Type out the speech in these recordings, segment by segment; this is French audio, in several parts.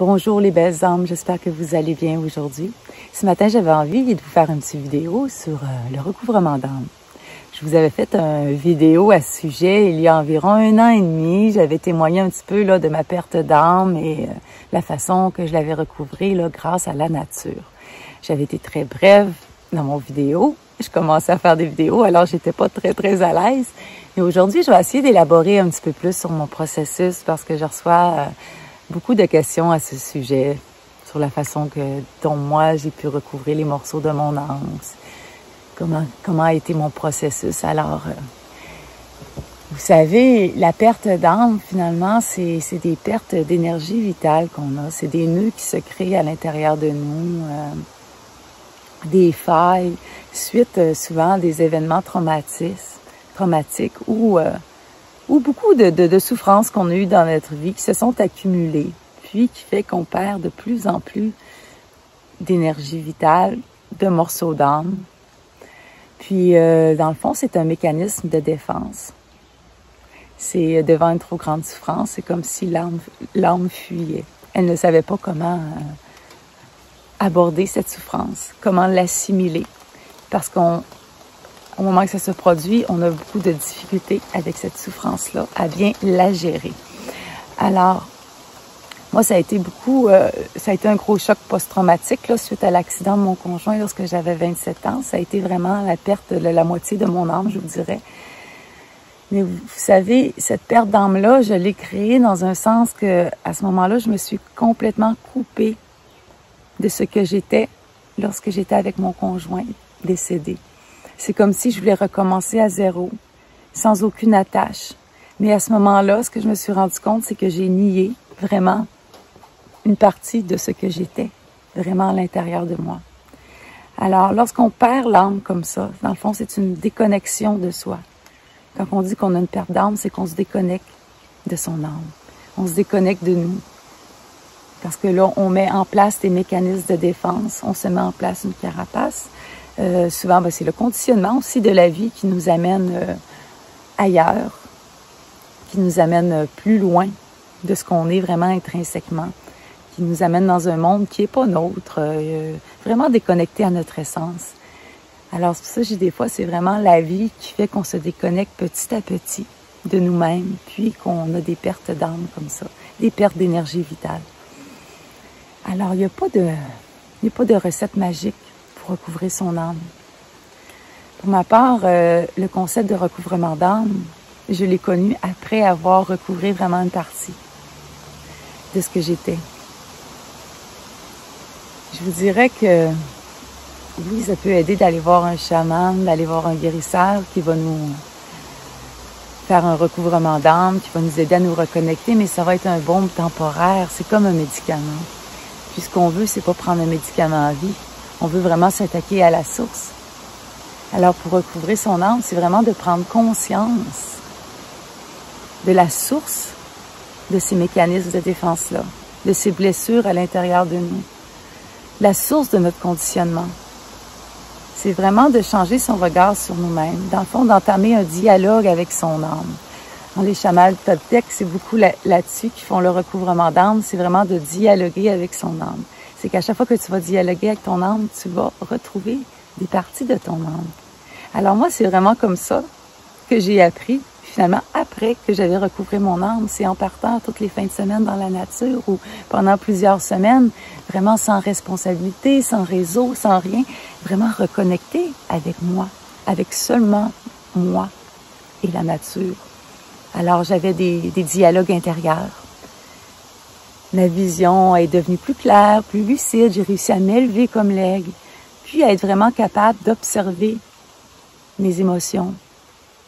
Bonjour les belles âmes, j'espère que vous allez bien aujourd'hui. Ce matin, j'avais envie de vous faire une petite vidéo sur le recouvrement d'âme. Je vous avais fait une vidéo à ce sujet il y a environ 1 an et demi. J'avais témoigné un petit peu là, de ma perte d'âme et la façon que je l'avais recouvrée là, grâce à la nature. J'avais été très brève dans mon vidéo. Je commençais à faire des vidéos, alors j'étais pas très à l'aise. Et aujourd'hui, je vais essayer d'élaborer un petit peu plus sur mon processus parce que je reçois beaucoup de questions à ce sujet, sur la façon dont moi j'ai pu recouvrer les morceaux de mon âme. Comment a été mon processus. Alors, vous savez, la perte d'âme, finalement, c'est des pertes d'énergie vitale qu'on a. C'est des nœuds qui se créent à l'intérieur de nous, des failles, suite souvent à des événements traumatiques ou beaucoup de souffrances qu'on a eues dans notre vie qui se sont accumulées, puis qui fait qu'on perd de plus en plus d'énergie vitale, de morceaux d'âme. Puis, dans le fond, c'est un mécanisme de défense. C'est devant une trop grande souffrance, c'est comme si l'âme fuyait. Elle ne savait pas comment aborder cette souffrance, comment l'assimiler. Parce qu'au moment que ça se produit, on a beaucoup de difficultés avec cette souffrance-là, à bien la gérer. Alors, moi, ça a été un gros choc post-traumatique là, suite à l'accident de mon conjoint lorsque j'avais 27 ans. Ça a été vraiment la perte de la moitié de mon âme, je vous dirais. Mais vous savez, cette perte d'âme-là, je l'ai créée dans un sens que, à ce moment-là, je me suis complètement coupée de ce que j'étais lorsque j'étais avec mon conjoint décédé. C'est comme si je voulais recommencer à zéro, sans aucune attache. Mais à ce moment-là, ce que je me suis rendu compte, c'est que j'ai nié vraiment une partie de ce que j'étais, vraiment à l'intérieur de moi. Alors, lorsqu'on perd l'âme comme ça, dans le fond, c'est une déconnexion de soi. Quand on dit qu'on a une perte d'âme, c'est qu'on se déconnecte de son âme. On se déconnecte de nous. Parce que là, on met en place des mécanismes de défense, on se met en place une carapace. Souvent, c'est le conditionnement aussi de la vie qui nous amène ailleurs, qui nous amène plus loin de ce qu'on est vraiment intrinsèquement, qui nous amène dans un monde qui n'est pas nôtre, vraiment déconnecté à notre essence. Alors, c'est pour ça que j'ai des fois, c'est vraiment la vie qui fait qu'on se déconnecte petit à petit de nous-mêmes, puis qu'on a des pertes d'âme comme ça, des pertes d'énergie vitale. Alors, il n'y a pas de recette magique pour recouvrer son âme. Pour ma part, le concept de recouvrement d'âme, je l'ai connu après avoir recouvré vraiment une partie de ce que j'étais. Je vous dirais que oui, ça peut aider d'aller voir un chaman, d'aller voir un guérisseur qui va nous faire un recouvrement d'âme, qui va nous aider à nous reconnecter, mais ça va être un baume temporaire. C'est comme un médicament. Puis ce qu'on veut, c'est pas prendre un médicament à vie. On veut vraiment s'attaquer à la source. Alors, pour recouvrer son âme, c'est vraiment de prendre conscience de la source de ces mécanismes de défense-là, de ces blessures à l'intérieur de nous, la source de notre conditionnement. C'est vraiment de changer son regard sur nous-mêmes, dans le fond, d'entamer un dialogue avec son âme. Dans les chamans toltèques, c'est beaucoup là-dessus qui font le recouvrement d'âme, c'est vraiment de dialoguer avec son âme. C'est qu'à chaque fois que tu vas dialoguer avec ton âme, tu vas retrouver des parties de ton âme. Alors moi, c'est vraiment comme ça que j'ai appris. Finalement, après que j'avais recouvré mon âme, c'est en partant toutes les fins de semaine dans la nature ou pendant plusieurs semaines, vraiment sans responsabilité, sans réseau, sans rien, vraiment reconnecter avec moi, avec seulement moi et la nature. Alors, j'avais des dialogues intérieurs. Ma vision est devenue plus claire, plus lucide. J'ai réussi à m'élever comme l'aigle, puis à être vraiment capable d'observer mes émotions,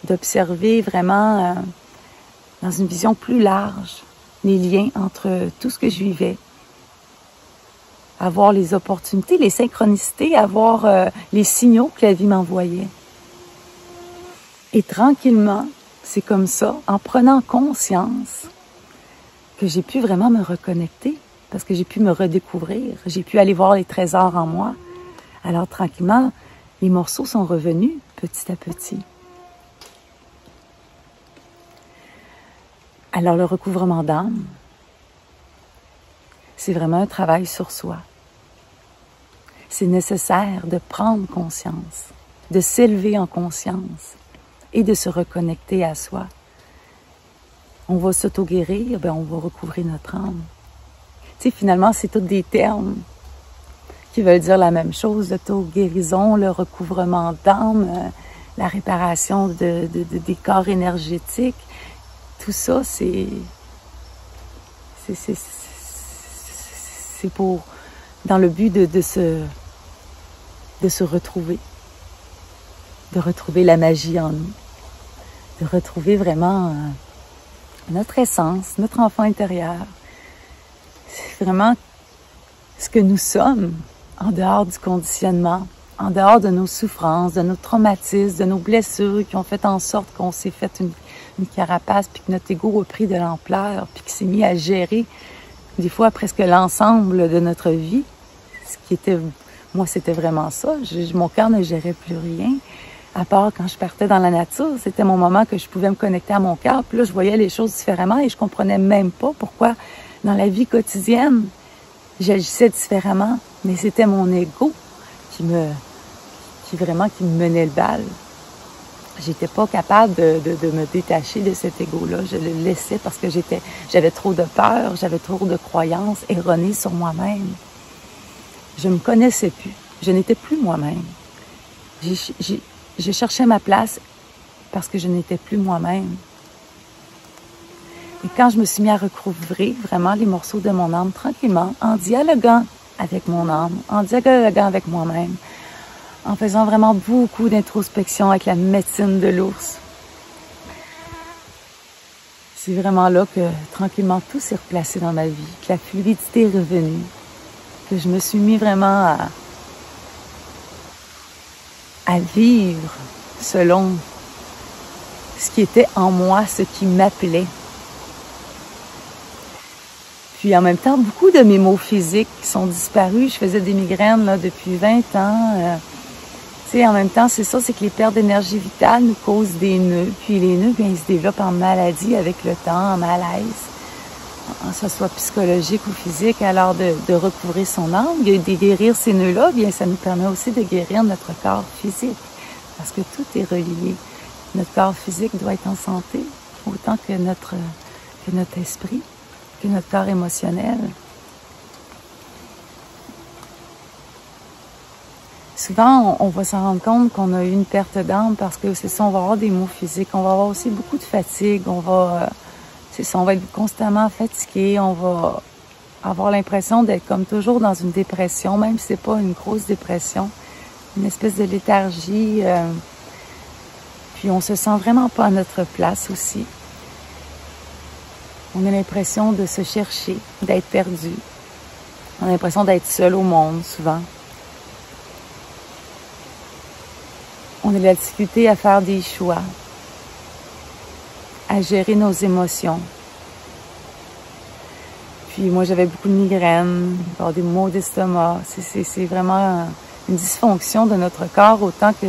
d'observer vraiment dans une vision plus large les liens entre tout ce que je vivais, avoir les opportunités, les synchronicités, avoir les signaux que la vie m'envoyait. Et tranquillement, c'est comme ça, en prenant conscience que j'ai pu vraiment me reconnecter, parce que j'ai pu me redécouvrir, j'ai pu aller voir les trésors en moi. Alors tranquillement, les morceaux sont revenus petit à petit. Alors le recouvrement d'âme, c'est vraiment un travail sur soi. C'est nécessaire de prendre conscience, de s'élever en conscience et de se reconnecter à soi. On va s'auto-guérir, ben on va recouvrir notre âme. Tu sais, finalement, c'est tous des termes qui veulent dire la même chose, l'auto-guérison, le recouvrement d'âme, la réparation des corps énergétiques. Tout ça, c'est pour, dans le but de se retrouver, de retrouver la magie en nous, de retrouver vraiment notre essence, notre enfant intérieur. C'est vraiment ce que nous sommes en dehors du conditionnement, en dehors de nos souffrances, de nos traumatismes, de nos blessures qui ont fait en sorte qu'on s'est fait une carapace, puis que notre ego a pris de l'ampleur, puis qu'il s'est mis à gérer des fois presque l'ensemble de notre vie. Ce qui était, moi, c'était vraiment ça. Mon cœur ne gérait plus rien. À part quand je partais dans la nature, c'était mon moment que je pouvais me connecter à mon cœur. Puis là, je voyais les choses différemment et je comprenais même pas pourquoi, dans la vie quotidienne, j'agissais différemment. Mais c'était mon ego qui me menait le bal. J'étais pas capable de me détacher de cet ego-là. Je le laissais parce que j'avais trop de peur, j'avais trop de croyances erronées sur moi-même. Je me connaissais plus. Je n'étais plus moi-même. Je cherchais ma place parce que je n'étais plus moi-même. Et quand je me suis mis à recouvrir vraiment les morceaux de mon âme tranquillement, en dialoguant avec mon âme, en dialoguant avec moi-même, en faisant vraiment beaucoup d'introspection avec la médecine de l'ours. C'est vraiment là que tranquillement tout s'est replacé dans ma vie, que la fluidité est revenue, que je me suis mis vraiment à vivre selon ce qui était en moi, ce qui m'appelait. Puis en même temps, beaucoup de mes maux physiques sont disparus. Je faisais des migraines là, depuis 20 ans. En même temps, c'est ça, c'est que les pertes d'énergie vitale nous causent des nœuds. Puis les nœuds, bien, ils se développent en maladie avec le temps, en malaise, que ce soit psychologique ou physique. Alors de recouvrir son âme, de guérir ces nœuds-là, bien, ça nous permet aussi de guérir notre corps physique. Parce que tout est relié. Notre corps physique doit être en santé, autant que notre esprit, que notre corps émotionnel. Souvent, on va s'en rendre compte qu'on a eu une perte d'âme parce que c'est ça, on va avoir des maux physiques, on va avoir aussi beaucoup de fatigue, on va être constamment fatigué, on va avoir l'impression d'être comme toujours dans une dépression, même si c'est pas une grosse dépression, une espèce de léthargie, puis on se sent vraiment pas à notre place aussi. On a l'impression de se chercher, d'être perdu, on a l'impression d'être seul au monde souvent. On a de la difficulté à faire des choix, à gérer nos émotions. Puis moi, j'avais beaucoup de migraines, des maux d'estomac. C'est vraiment une dysfonction de notre corps autant que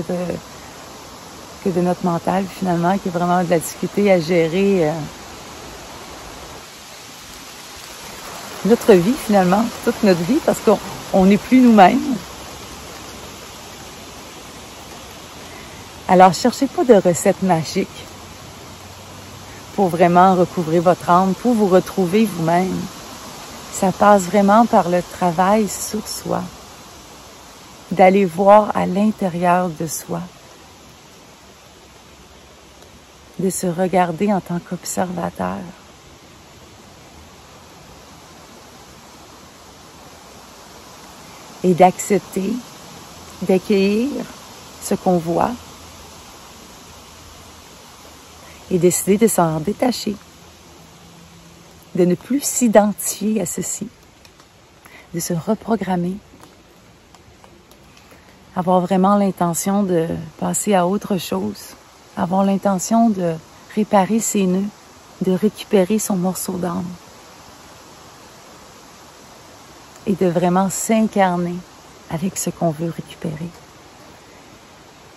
de notre mental, finalement, qui a vraiment de la difficulté à gérer notre vie, finalement, toute notre vie, parce qu'on n'est plus nous-mêmes. Alors, cherchez pas de recettes magiques pour vraiment recouvrir votre âme, pour vous retrouver vous-même. Ça passe vraiment par le travail sur soi, d'aller voir à l'intérieur de soi, de se regarder en tant qu'observateur. Et d'accepter, d'accueillir ce qu'on voit, et décider de s'en détacher, de ne plus s'identifier à ceci, de se reprogrammer, avoir vraiment l'intention de passer à autre chose, avoir l'intention de réparer ses nœuds, de récupérer son morceau d'âme et de vraiment s'incarner avec ce qu'on veut récupérer.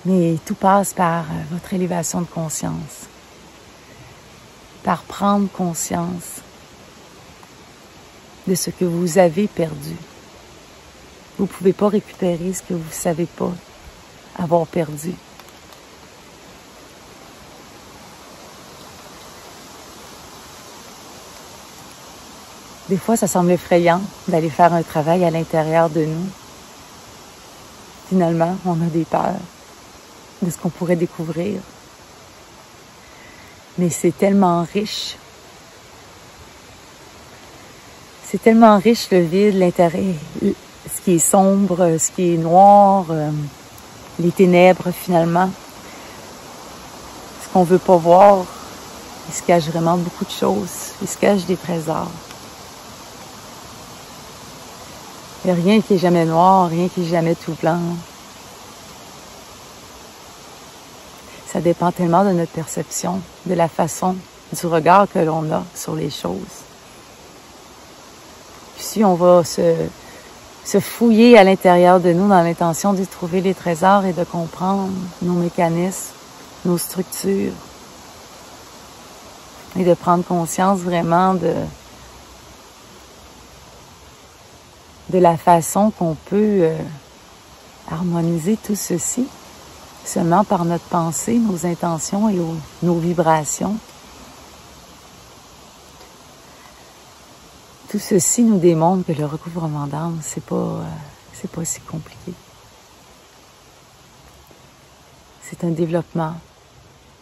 Mais tout passe par votre élévation de conscience, par prendre conscience de ce que vous avez perdu. Vous ne pouvez pas récupérer ce que vous ne savez pas avoir perdu. Des fois, ça semble effrayant d'aller faire un travail à l'intérieur de nous. Finalement, on a des peurs de ce qu'on pourrait découvrir. Mais c'est tellement riche. C'est tellement riche le vide, l'intérieur, ce qui est sombre, ce qui est noir, les ténèbres finalement. Ce qu'on ne veut pas voir, il se cache vraiment beaucoup de choses. Il se cache des trésors. Il n'y a rien qui est jamais noir, rien qui est jamais tout blanc. Ça dépend tellement de notre perception, de la façon, du regard que l'on a sur les choses. Puis si on va se fouiller à l'intérieur de nous dans l'intention d'y trouver les trésors et de comprendre nos mécanismes, nos structures, et de prendre conscience vraiment de la façon qu'on peut harmoniser tout ceci seulement par notre pensée, nos intentions et nos vibrations. Tout ceci nous démontre que le recouvrement d'âme, c'est pas si compliqué. C'est un développement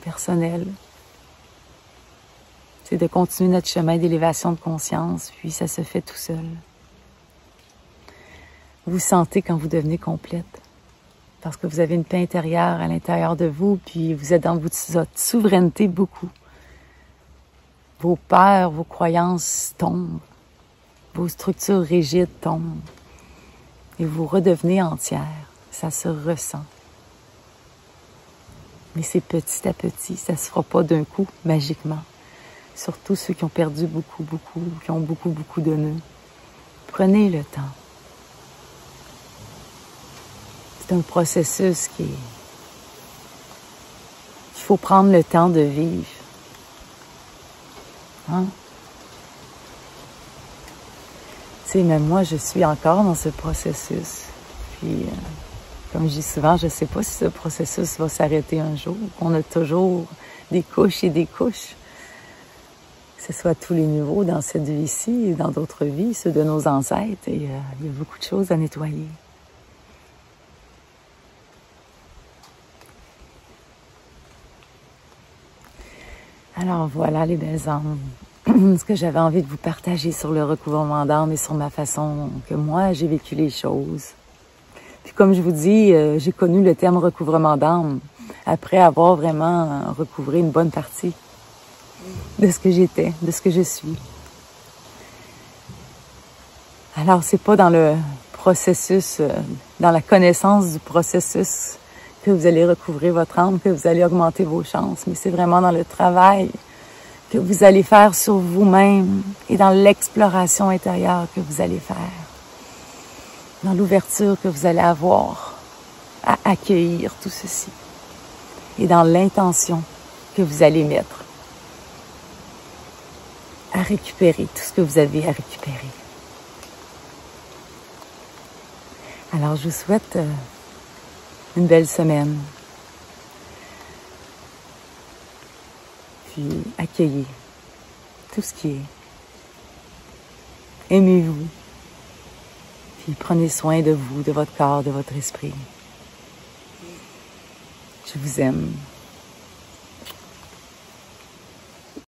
personnel. C'est de continuer notre chemin d'élévation de conscience, puis ça se fait tout seul. Vous sentez quand vous devenez complète, parce que vous avez une paix intérieure à l'intérieur de vous, puis vous êtes dans votre souveraineté beaucoup. Vos peurs, vos croyances tombent, vos structures rigides tombent, et vous redevenez entière. Ça se ressent. Mais c'est petit à petit, ça se fera pas d'un coup, magiquement. Surtout ceux qui ont perdu beaucoup, qui ont beaucoup de nœuds. Prenez le temps. C'est un processus qu'il faut prendre le temps de vivre. Hein? Tu sais, même moi, je suis encore dans ce processus. Puis, comme je dis souvent, je ne sais pas si ce processus va s'arrêter un jour. On a toujours des couches et des couches. Que ce soit à tous les niveaux dans cette vie-ci et dans d'autres vies, ceux de nos ancêtres. Et il y a beaucoup de choses à nettoyer. Alors voilà les belles âmes, ce que j'avais envie de vous partager sur le recouvrement d'âme et sur ma façon que moi j'ai vécu les choses. Puis comme je vous dis, j'ai connu le terme recouvrement d'âme après avoir vraiment recouvré une bonne partie de ce que j'étais, de ce que je suis. Alors c'est pas dans le processus, dans la connaissance du processus que vous allez recouvrir votre âme, que vous allez augmenter vos chances. Mais c'est vraiment dans le travail que vous allez faire sur vous-même et dans l'exploration intérieure que vous allez faire. Dans l'ouverture que vous allez avoir à accueillir tout ceci. Et dans l'intention que vous allez mettre à récupérer tout ce que vous avez à récupérer. Alors, je vous souhaite une belle semaine. Puis accueillez tout ce qui est. Aimez-vous. Puis prenez soin de vous, de votre corps, de votre esprit. Je vous aime.